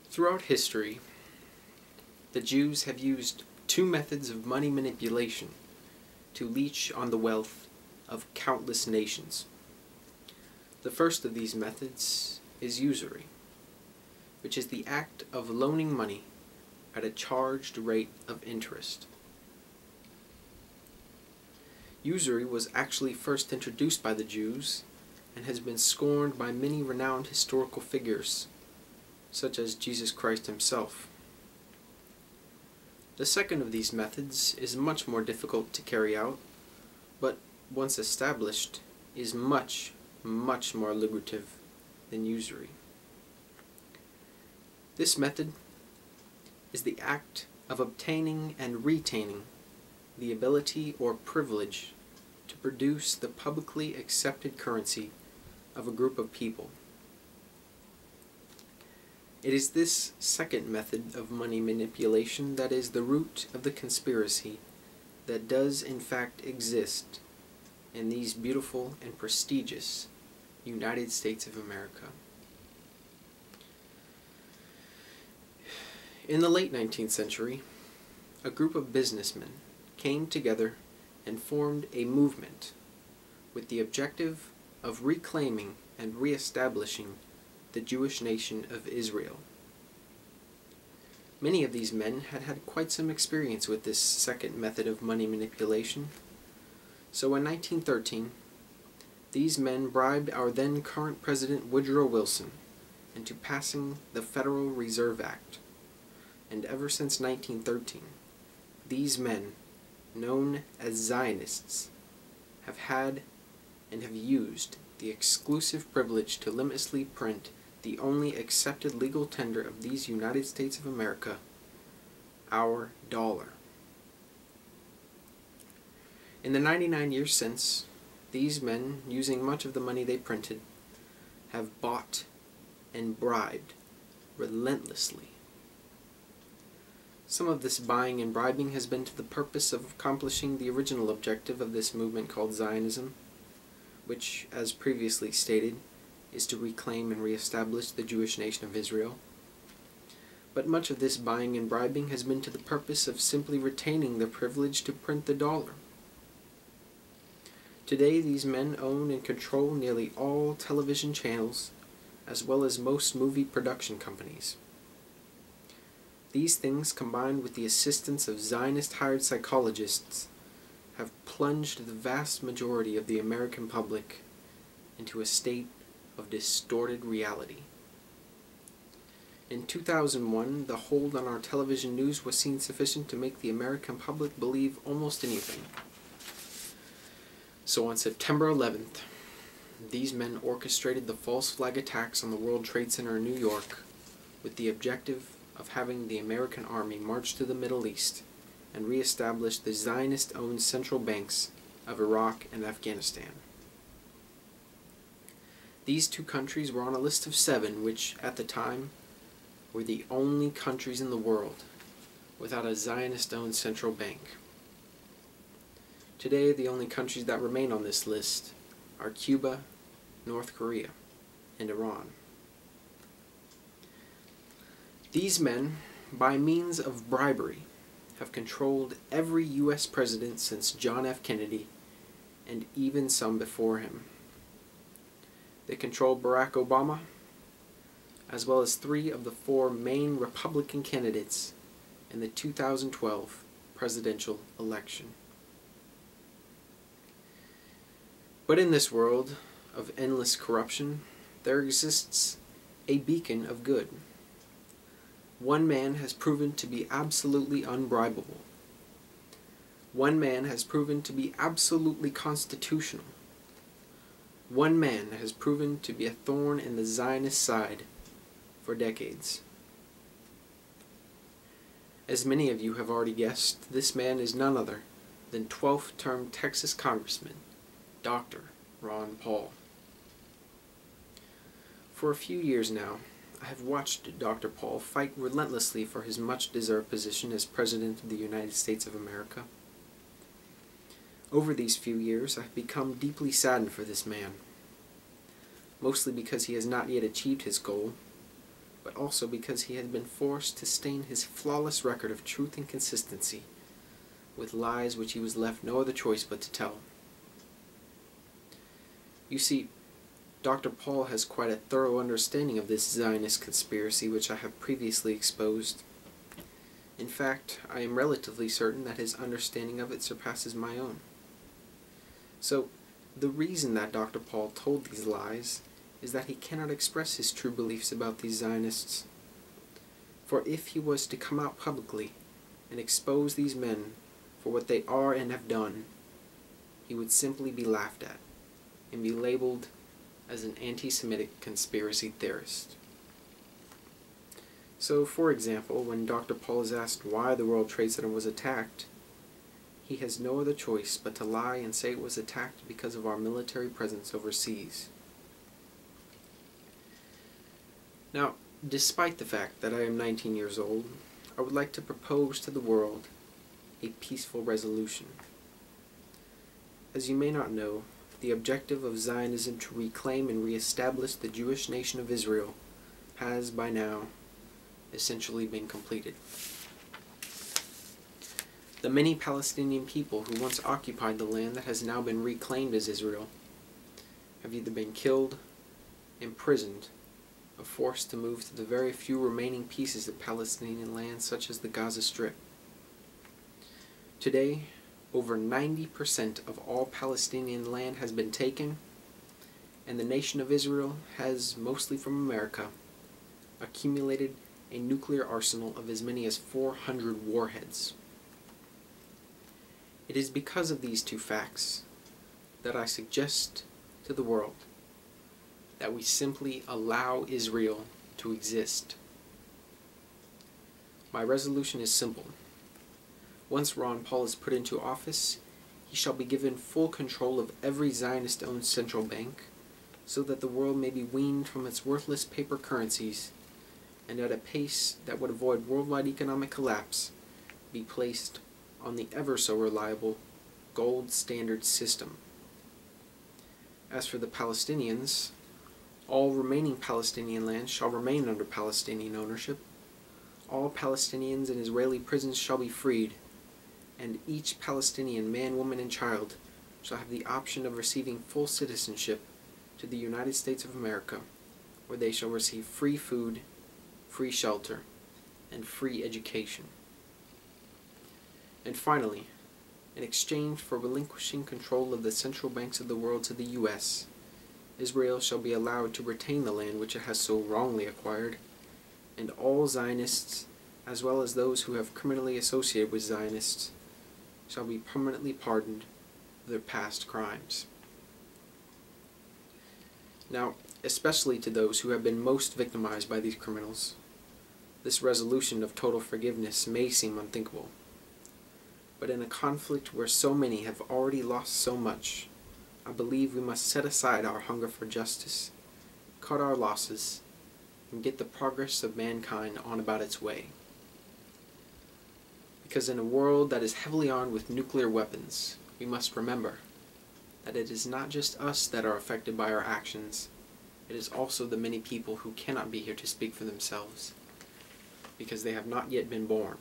Throughout history, the Jews have used two methods of money manipulation to leech on the wealth of countless nations. The first of these methods is usury, which is the act of loaning money at a charged rate of interest. Usury was actually first introduced by the Jews and has been scorned by many renowned historical figures, such as Jesus Christ himself. The second of these methods is much more difficult to carry out, but once established, is much more lucrative than usury. This method is the act of obtaining and retaining the ability or privilege to produce the publicly accepted currency of a group of people. It is this second method of money manipulation that is the root of the conspiracy that does in fact exist in these beautiful and prestigious United States of America. In the late 19th century, a group of businessmen came together and formed a movement with the objective of reclaiming and reestablishing the Jewish nation of Israel. Many of these men had had quite some experience with this second method of money manipulation, so in 1913, these men bribed our then current President Woodrow Wilson into passing the Federal Reserve Act, and ever since 1913, these men, known as Zionists, have had and have used the exclusive privilege to limitlessly print the only accepted legal tender of these United States of America, our dollar. In the 99 years since, these men, using much of the money they printed, have bought and bribed relentlessly. Some of this buying and bribing has been to the purpose of accomplishing the original objective of this movement called Zionism, which, as previously stated, is to reclaim and reestablish the Jewish nation of Israel. But much of this buying and bribing has been to the purpose of simply retaining the privilege to print the dollar. Today, these men own and control nearly all television channels, as well as most movie production companies. These things, combined with the assistance of Zionist-hired psychologists, have plunged the vast majority of the American public into a state of distorted reality. In 2001, the hold on our television news was seen sufficient to make the American public believe almost anything. So on September 11th, these men orchestrated the false flag attacks on the World Trade Center in New York with the objective of having the American army march to the Middle East and reestablish the Zionist-owned central banks of Iraq and Afghanistan. These two countries were on a list of 7 which, at the time, were the only countries in the world without a Zionist-owned central bank. Today, the only countries that remain on this list are Cuba, North Korea, and Iran. These men, by means of bribery, have controlled every U.S. president since John F. Kennedy, and even some before him. They controlled Barack Obama, as well as 3 of the 4 main Republican candidates in the 2012 presidential election. But in this world of endless corruption, there exists a beacon of good. One man has proven to be absolutely unbribable. One man has proven to be absolutely constitutional. One man has proven to be a thorn in the Zionist side for decades. As many of you have already guessed, this man is none other than 12th term Texas Congressman Dr. Ron Paul. For a few years now, I have watched Dr. Paul fight relentlessly for his much-deserved position as President of the United States of America. Over these few years, I have become deeply saddened for this man, mostly because he has not yet achieved his goal, but also because he had been forced to stain his flawless record of truth and consistency with lies which he was left no other choice but to tell. You see, Dr. Paul has quite a thorough understanding of this Zionist conspiracy which I have previously exposed. In fact, I am relatively certain that his understanding of it surpasses my own. So, the reason that Dr. Paul told these lies is that he cannot express his true beliefs about these Zionists. For if he was to come out publicly and expose these men for what they are and have done, he would simply be laughed at and be labeled as an anti-Semitic conspiracy theorist. So, for example, when Dr. Paul is asked why the World Trade Center was attacked, he has no other choice but to lie and say it was attacked because of our military presence overseas. Now, despite the fact that I am 19 years old, I would like to propose to the world a peaceful resolution. As you may not know, the objective of Zionism to reclaim and reestablish the Jewish nation of Israel has, by now, essentially been completed. The many Palestinian people who once occupied the land that has now been reclaimed as Israel have either been killed, imprisoned, or forced to move to the very few remaining pieces of Palestinian land such as the Gaza Strip. Today, over 90% of all Palestinian land has been taken, and the nation of Israel has, mostly from America, accumulated a nuclear arsenal of as many as 400 warheads. It is because of these two facts that I suggest to the world that we simply allow Israel to exist. My resolution is simple. Once Ron Paul is put into office, he shall be given full control of every Zionist-owned central bank, so that the world may be weaned from its worthless paper currencies, and at a pace that would avoid worldwide economic collapse, be placed on the ever-so-reliable gold standard system. As for the Palestinians, all remaining Palestinian lands shall remain under Palestinian ownership, all Palestinians in Israeli prisons shall be freed, and each Palestinian man, woman, and child shall have the option of receiving full citizenship to the United States of America, where they shall receive free food, free shelter, and free education. And finally, in exchange for relinquishing control of the central banks of the world to the U.S., Israel shall be allowed to retain the land which it has so wrongly acquired, and all Zionists, as well as those who have criminally associated with Zionists, shall be permanently pardoned for their past crimes. Now, especially to those who have been most victimized by these criminals, this resolution of total forgiveness may seem unthinkable. But in a conflict where so many have already lost so much, I believe we must set aside our hunger for justice, cut our losses, and get the progress of mankind on about its way. Because in a world that is heavily armed with nuclear weapons, we must remember that it is not just us that are affected by our actions, it is also the many people who cannot be here to speak for themselves, because they have not yet been born.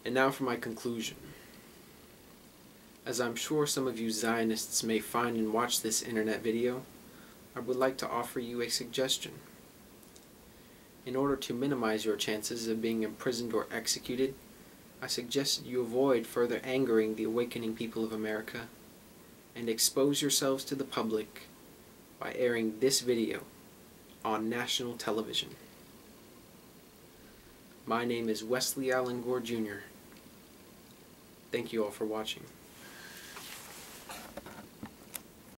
And now for my conclusion. As I'm sure some of you Zionists may find and watch this internet video, I would like to offer you a suggestion. In order to minimize your chances of being imprisoned or executed, I suggest you avoid further angering the awakening people of America, and expose yourselves to the public by airing this video on national television. My name is Wesley Allen Gore Jr. Thank you all for watching.